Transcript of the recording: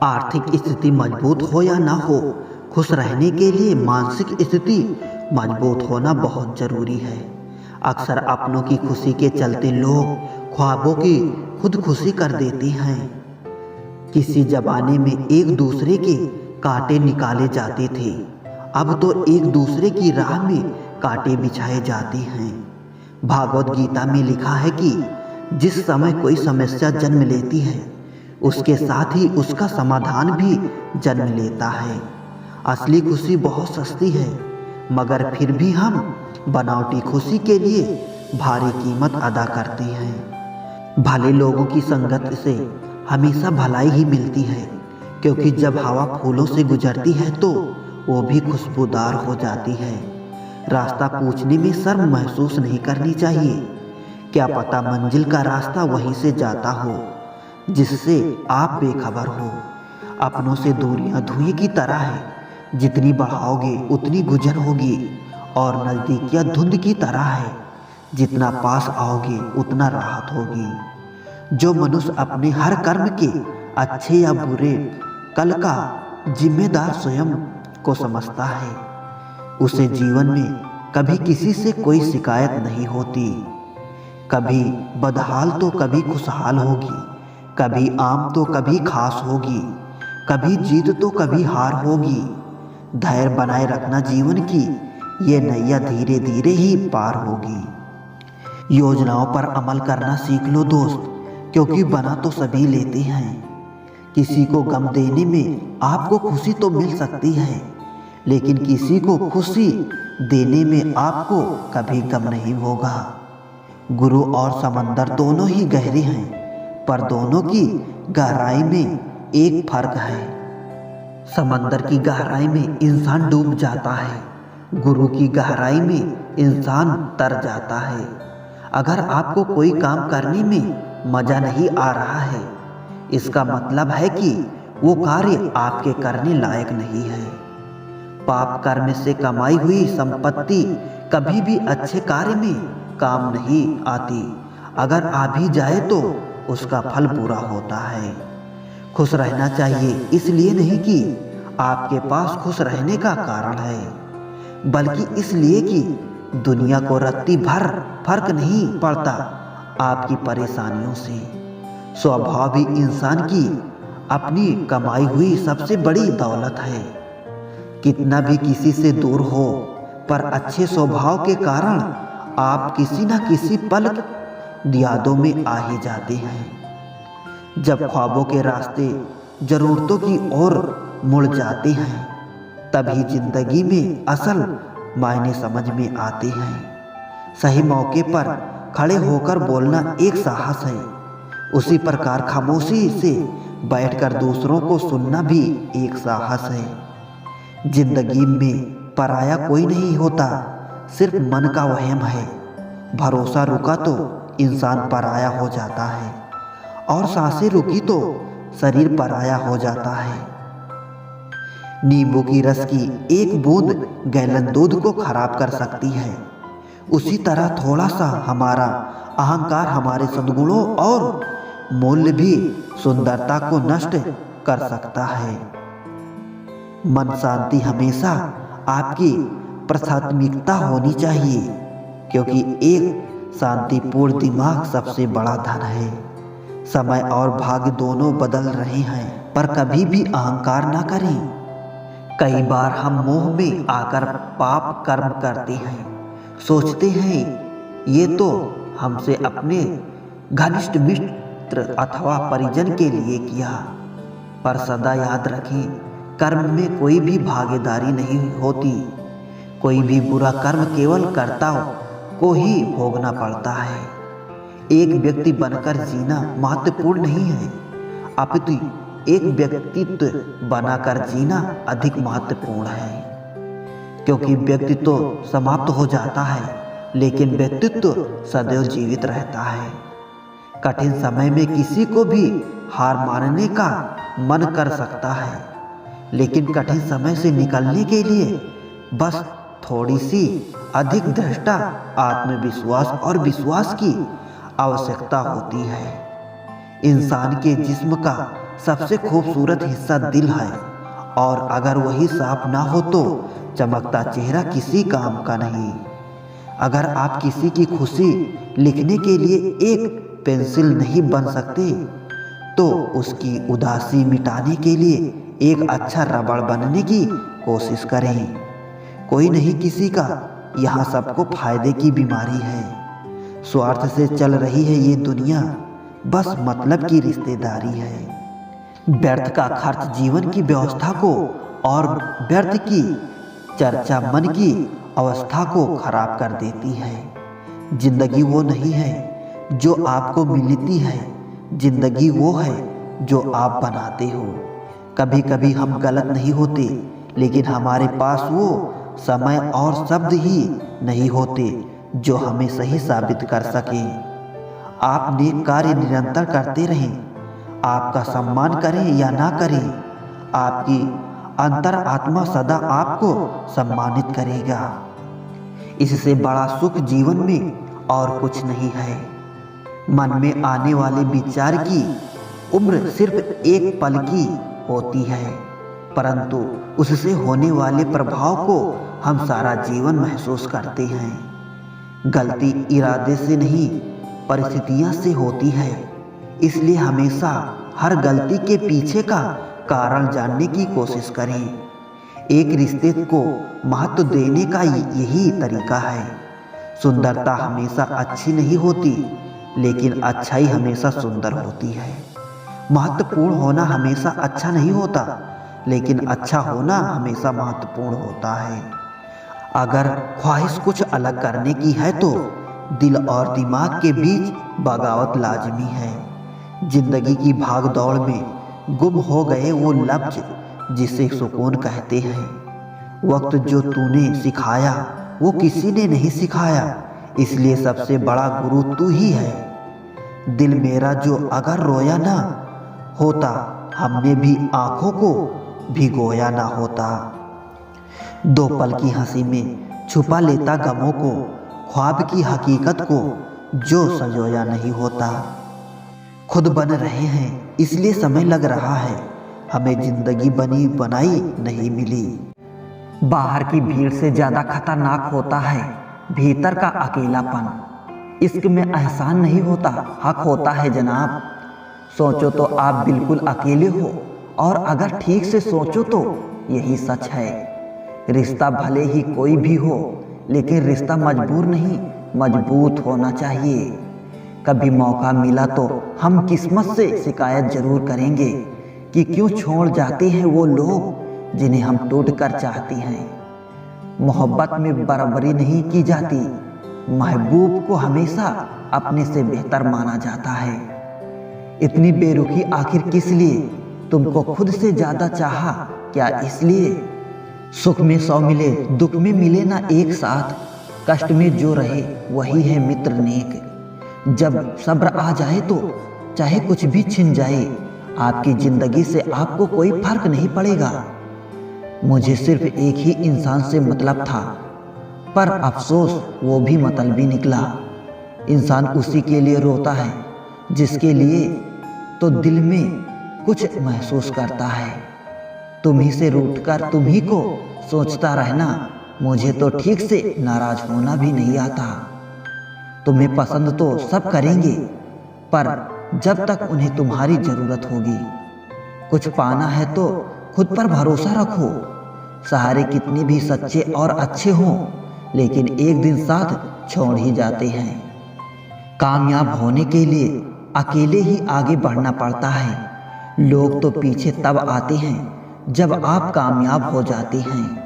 आर्थिक स्थिति मजबूत हो या ना हो, खुश रहने के लिए मानसिक स्थिति मजबूत होना बहुत जरूरी है। अक्सर अपनों की खुशी के चलते लोग ख्वाबों की खुद खुशी कर देते हैं। किसी जमाने में एक दूसरे के कांटे निकाले जाते थे, अब तो एक दूसरे की राह में कांटे बिछाए जाते हैं। भागवत गीता में लिखा है कि जिस समय कोई समस्या जन्म लेती है, उसके साथ ही उसका समाधान भी जन्म लेता है। असली खुशी बहुत सस्ती है, मगर फिर भी हम बनावटी खुशी के लिए भारी कीमत अदा करते हैं। भले लोगों की संगत से हमेशा भलाई ही मिलती है, क्योंकि जब हवा फूलों से गुजरती है तो वो भी खुशबूदार हो जाती है। रास्ता पूछने में शर्म महसूस नहीं करनी चाहिए। क्या पता मंजिल का रास्ता वहीं से जाता हो जिससे आप बेखबर हो। अपनों से दूरियां धुएं की तरह है, जितनी बढ़ाओगे उतनी गुजर होगी, और नज़दीकियां धुंध की तरह है, जितना पास आओगे उतना राहत होगी। जो मनुष्य अपने हर कर्म के अच्छे या बुरे कल का जिम्मेदार स्वयं को समझता है, उसे जीवन में कभी किसी से कोई शिकायत नहीं होती। कभी बदहाल तो कभी खुशहाल होगी, कभी आम तो कभी खास होगी, कभी जीत तो कभी हार होगी। धैर्य बनाए रखना जीवन की ये नैया धीरे धीरे ही पार होगी। योजनाओं पर अमल करना सीख लो दोस्त, क्योंकि बना तो सभी लेते हैं। किसी को गम देने में आपको खुशी तो मिल सकती है, लेकिन किसी को खुशी देने में आपको कभी गम नहीं होगा। गुरु और समंदर दोनों ही गहरे हैं, पर दोनों की गहराई में एक फर्क है। समंदर की गहराई में इंसान डूब जाता है, गुरु की गहराई में इंसान तर जाता है। अगर आपको कोई काम करने में मजा नहीं आ रहा है, इसका मतलब है कि वो कार्य आपके करने लायक नहीं है। पाप कर्म से कमाई हुई संपत्ति कभी भी अच्छे कार्य में काम नहीं आती। अगर आ भी जाए तो उसका फल बुरा होता है। खुश रहना चाहिए इसलिए नहीं कि आपके पास खुश रहने का कारण है, बल्कि इसलिए कि दुनिया को रत्ती भर फर्क नहीं पड़ता आपकी परेशानियों से। स्वभाव भी इंसान की अपनी कमाई हुई सबसे बड़ी दौलत है। कितना भी किसी से दूर हो, पर अच्छे स्वभाव के कारण आप किसी न किसी पल यादों में आ ही जाते हैं। जब ख्वाबों के रास्ते जरूरतों की ओर मुड़ जाते हैं, तभी जिंदगी में असल मायने समझ में आते हैं। सही मौके पर खड़े होकर बोलना एक साहस है, उसी प्रकार खामोशी से बैठकर दूसरों को सुनना भी एक साहस है। जिंदगी में पराया कोई नहीं होता, सिर्फ मन का वहम है। भरोसा रुका तो इंसान पराया हो जाता है, और सांसें रुकी तो शरीर पराया हो जाता है। नींबू की रस की एक बूंद गैलन दूध को खराब कर सकती है, उसी तरह थोड़ा सा हमारा अहंकार हमारे सद्गुणों और मूल्य भी सुंदरता को नष्ट कर सकता है। मन शांति हमेशा आपकी प्राथमिकता होनी चाहिए, क्योंकि एक शांतिपूर्ण दिमाग सबसे बड़ा धन है। समय और भाग्य दोनों बदल रहे हैं, पर कभी भी अहंकार ना करें। कई बार हम मोह में आकर पाप कर्म करते हैं, सोचते हैं ये तो हमसे अपने घनिष्ठ मित्र अथवा परिजन के लिए किया। पर सदा याद रखें, कर्म में कोई भी भागीदारी नहीं होती। कोई भी बुरा कर्म केवल कर्ता को ही भोगना पड़ता है। एक व्यक्ति बनकर जीना महत्वपूर्ण नहीं है, अपितु एक व्यक्तित्व बनाकर जीना अधिक महत्वपूर्ण है। क्योंकि व्यक्तित्व तो समाप्त हो जाता है, लेकिन व्यक्तित्व सदैव जीवित रहता है। कठिन समय में किसी को भी हार मानने का मन कर सकता है, लेकिन कठिन समय से निकलने के लिए बस थोड़ी सी अधिक दृढ़ता, आत्मविश्वास और विश्वास की आवश्यकता होती है। इंसान के जिस्म का सबसे खूबसूरत हिस्सा दिल है, और अगर वही साफ ना हो तो चमकता चेहरा किसी काम का नहीं। अगर आप किसी की खुशी लिखने के लिए एक पेंसिल नहीं बन सकते, तो उसकी उदासी मिटाने के लिए एक अच्छा रबड़ बनने की कोशिश करें। कोई नहीं किसी का, यहाँ सबको फायदे की बीमारी है। स्वार्थ से चल रही है ये दुनिया, बस मतलब की रिश्तेदारी है। व्यर्थ का खर्च जीवन की व्यवस्था को और व्यर्थ की चर्चा मन की अवस्था को खराब कर देती है। जिंदगी वो नहीं है जो आपको मिलती है, जिंदगी वो है जो आप बनाते हो। कभी कभी हम गलत नहीं होते, लेकिन हमारे पास वो समय और शब्द ही नहीं होते जो हमें सही साबित कर सके। आप नेक कार्य निरंतर करते रहें, आपका सम्मान करें या ना करें, आपकी अंतर आत्मा सदा आपको सम्मानित करेगा। इससे बड़ा सुख जीवन में और कुछ नहीं है। मन में आने वाले विचार की उम्र सिर्फ एक पल की होती है, परंतु उससे होने वाले प्रभाव को हम सारा जीवन महसूस करते हैं। गलती इरादे से नहीं, परिस्थितियां से होती है। इसलिए हमेशा हर गलती के पीछे का कारण जानने की कोशिश करें। एक रिश्ते को महत्व देने का यही तरीका है। सुंदरता हमेशा अच्छी नहीं होती, लेकिन अच्छाई हमेशा सुंदर होती है। महत्वपूर्ण होना हमेशा अच्छा नहीं होता, लेकिन अच्छा होना हमेशा महत्वपूर्ण होता है। अगर ख्वाहिश कुछ अलग करने की है तो दिल और दिमाग के बीच बगावत लाजमी है। जिंदगी की भाग दौड़ में गुम हो गए वो लफ्ज जिसे सुकून कहते हैं। वक्त जो तूने सिखाया वो किसी ने नहीं सिखाया, इसलिए सबसे बड़ा गुरु तू ही है। दिल मेरा जो अगर रोया ना होता, हमने भी आंखों को भिगोया ना होता। दो पल की हंसी में छुपा लेता गमों को, ख्वाब की हकीकत को जो संजोया नहीं होता। खुद बन रहे हैं इसलिए समय लग रहा है, हमें जिंदगी बनी बनाई नहीं मिली। बाहर की भीड़ से ज्यादा खतरनाक होता है भीतर का अकेलापन। इश्क में एहसान नहीं होता, हक होता है जनाब। सोचो तो आप बिल्कुल अकेले हो, और अगर ठीक से सोचो तो यही सच है। रिश्ता भले ही कोई भी हो, लेकिन रिश्ता मजबूर नहीं, मजबूत होना चाहिए। कभी मौका मिला तो हम किस्मत से शिकायत जरूर करेंगे कि क्यों छोड़ जाते हैं वो लोग जिन्हें हम टूट कर चाहते हैं। मोहब्बत में बराबरी नहीं की जाती, महबूब को हमेशा अपने से बेहतर माना जाता है। इतनी बेरुखी आखिर किस लिए? तुमको खुद से ज्यादा चाहा क्या इसलिए? सुख में 100 मिले, दुख में मिले ना एक साथ। कष्ट में जो रहे वही है मित्र नेक। जब सब्र आ जाए तो चाहे कुछ भी छिन जाए, आपकी जिंदगी से आपको कोई फर्क नहीं पड़ेगा। मुझे सिर्फ एक ही इंसान से मतलब था, पर अफसोस वो भी मतलबी निकला। इंसान उसी के लिए रोता है जिसके लिए तो दिल में कुछ महसूस करता है। तुम ही से रूठकर तुम ही को सोचता रहना, मुझे तो ठीक से नाराज होना भी नहीं आता। तुम्हें पसंद तो सब करेंगे, पर जब तक उन्हें तुम्हारी जरूरत होगी। कुछ पाना है तो खुद पर भरोसा रखो। सहारे कितने भी सच्चे और अच्छे हों, लेकिन एक दिन साथ छोड़ ही जाते हैं। कामयाब होने के लिए अकेले ही आगे बढ़ना पड़ता है। लोग तो पीछे तब आते हैं जब आप कामयाब हो जाते हैं।